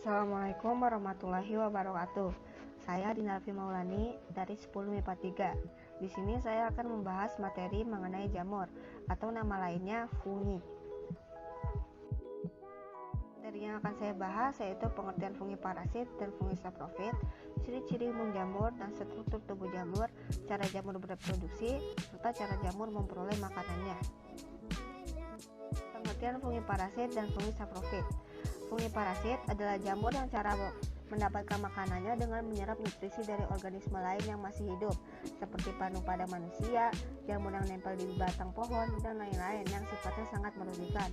Assalamualaikum warahmatullahi wabarakatuh. Saya Dinalfi Maulani dari 10 MIPA 3. Di sini saya akan membahas materi mengenai jamur atau nama lainnya fungi. Materi yang akan saya bahas yaitu pengertian fungi parasit dan fungi saprofit, ciri-ciri umum jamur dan struktur tubuh jamur, cara jamur bereproduksi, serta cara jamur memperoleh makanannya. Pengertian fungi parasit dan fungi saprofit. Fungi parasit adalah jamur yang cara mendapatkan makanannya dengan menyerap nutrisi dari organisme lain yang masih hidup, seperti panu pada manusia, jamur yang nempel di batang pohon, dan lain-lain yang sifatnya sangat merugikan.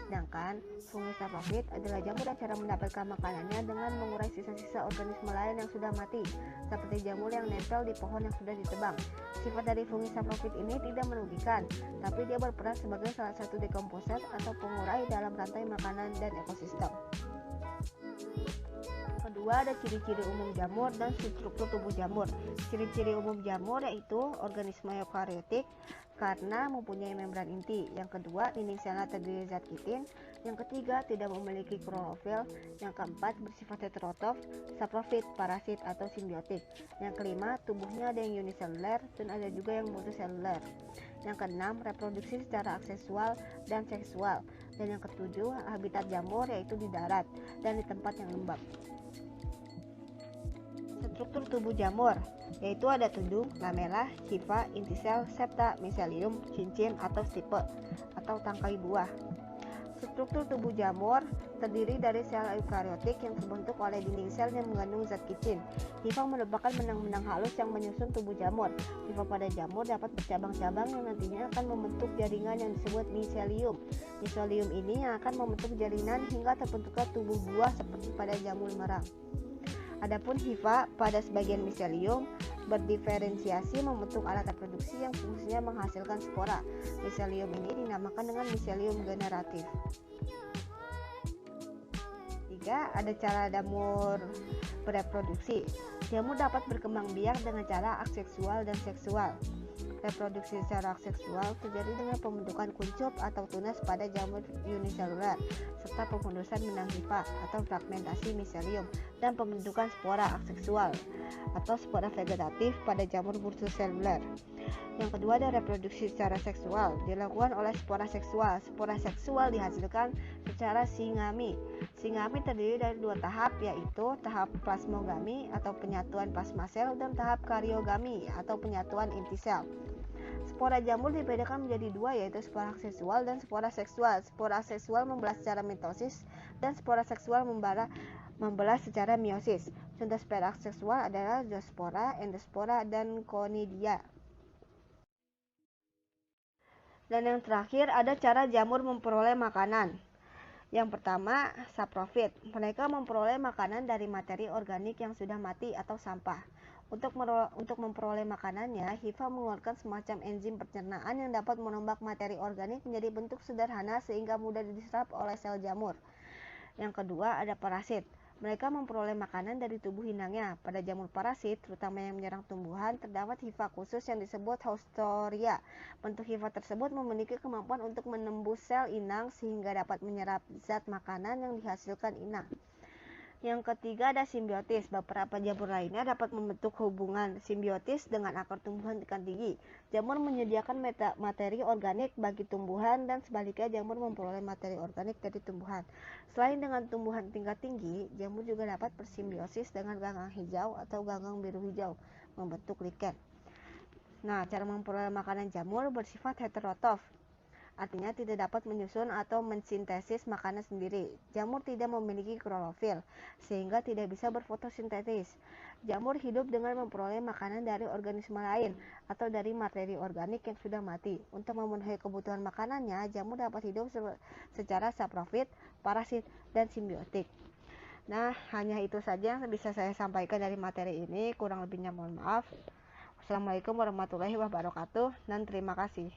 Sedangkan fungi saprofit adalah jamur yang cara mendapatkan makanannya dengan mengurai sisa-sisa organisme lain yang sudah mati, seperti jamur yang nempel di pohon yang sudah ditebang. Sifat dari fungi saprofit ini tidak merugikan, tapi dia berperan sebagai salah satu dekomposer atau pengurai dalam rantai makanan dan ekosistem. Kedua, ada ciri-ciri umum jamur dan struktur tubuh jamur. Ciri-ciri umum jamur yaitu organisme eukariotik karena mempunyai membran inti. Yang kedua, dinding selnya terdiri zat kitin. Yang ketiga, tidak memiliki klorofil. Yang keempat, bersifat heterotrof, saprofit, parasit atau simbiotik. Yang kelima, tubuhnya ada yang uniseluler dan ada juga yang multiseluler. Yang keenam, reproduksi secara aseksual dan seksual. Dan yang ketujuh, habitat jamur yaitu di darat dan di tempat yang lembab. Struktur tubuh jamur yaitu ada tudung, lamela, hifa, intisel, septa, miselium, cincin atau stipe atau tangkai buah. Struktur tubuh jamur terdiri dari sel eukariotik yang terbentuk oleh dinding sel yang mengandung zat kitin. Hifa merupakan benang-benang halus yang menyusun tubuh jamur. Hifa pada jamur dapat bercabang-cabang yang nantinya akan membentuk jaringan yang disebut miselium. Miselium ini yang akan membentuk jaringan hingga terbentuknya tubuh buah seperti pada jamur merang. Adapun hifa pada sebagian miselium berdiferensiasi membentuk alat reproduksi yang fungsinya menghasilkan spora. Miselium ini dinamakan dengan miselium generatif. 3. Ada cara jamur bereproduksi. Jamur dapat berkembang biak dengan cara aseksual dan seksual. Reproduksi secara seksual terjadi dengan pembentukan kuncup atau tunas pada jamur uniseluler, serta pemundusan benang hifa atau fragmentasi miselium, dan pembentukan spora aseksual atau spora vegetatif pada jamur multiseluler. Yang kedua, ada reproduksi secara seksual, dilakukan oleh spora seksual. Spora seksual dihasilkan secara singami. Singami terdiri dari dua tahap, yaitu tahap plasmogami atau penyatuan plasma sel dan tahap karyogami atau penyatuan inti sel. Spora jamur dibedakan menjadi dua, yaitu spora seksual dan spora seksual. Spora seksual membelah secara mitosis dan spora seksual membelah secara meiosis. Contoh spora seksual adalah zoospora, endospora, dan conidia. Dan yang terakhir, ada cara jamur memperoleh makanan. Yang pertama, saprofit. Mereka memperoleh makanan dari materi organik yang sudah mati atau sampah. Untuk memperoleh makanannya, hifa mengeluarkan semacam enzim pencernaan yang dapat merombak materi organik menjadi bentuk sederhana sehingga mudah diserap oleh sel jamur. Yang kedua, ada parasit. Mereka memperoleh makanan dari tubuh inangnya. Pada jamur parasit, terutama yang menyerang tumbuhan, terdapat hifa khusus yang disebut haustoria. Bentuk hifa tersebut memiliki kemampuan untuk menembus sel inang sehingga dapat menyerap zat makanan yang dihasilkan inang. Yang ketiga, ada simbiotis. Beberapa jamur lainnya dapat membentuk hubungan simbiotis dengan akar tumbuhan tingkat tinggi. Jamur menyediakan materi organik bagi tumbuhan dan sebaliknya jamur memperoleh materi organik dari tumbuhan. Selain dengan tumbuhan tingkat tinggi, jamur juga dapat bersimbiosis dengan ganggang hijau atau ganggang biru hijau, membentuk liken. Nah, cara memperoleh makanan jamur bersifat heterotrof. Artinya tidak dapat menyusun atau mensintesis makanan sendiri. Jamur tidak memiliki klorofil, sehingga tidak bisa berfotosintesis. Jamur hidup dengan memperoleh makanan dari organisme lain atau dari materi organik yang sudah mati. Untuk memenuhi kebutuhan makanannya, jamur dapat hidup secara saprofit, parasit, dan simbiotik. Nah, hanya itu saja yang bisa saya sampaikan dari materi ini. Kurang lebihnya mohon maaf. Wassalamualaikum warahmatullahi wabarakatuh, dan terima kasih.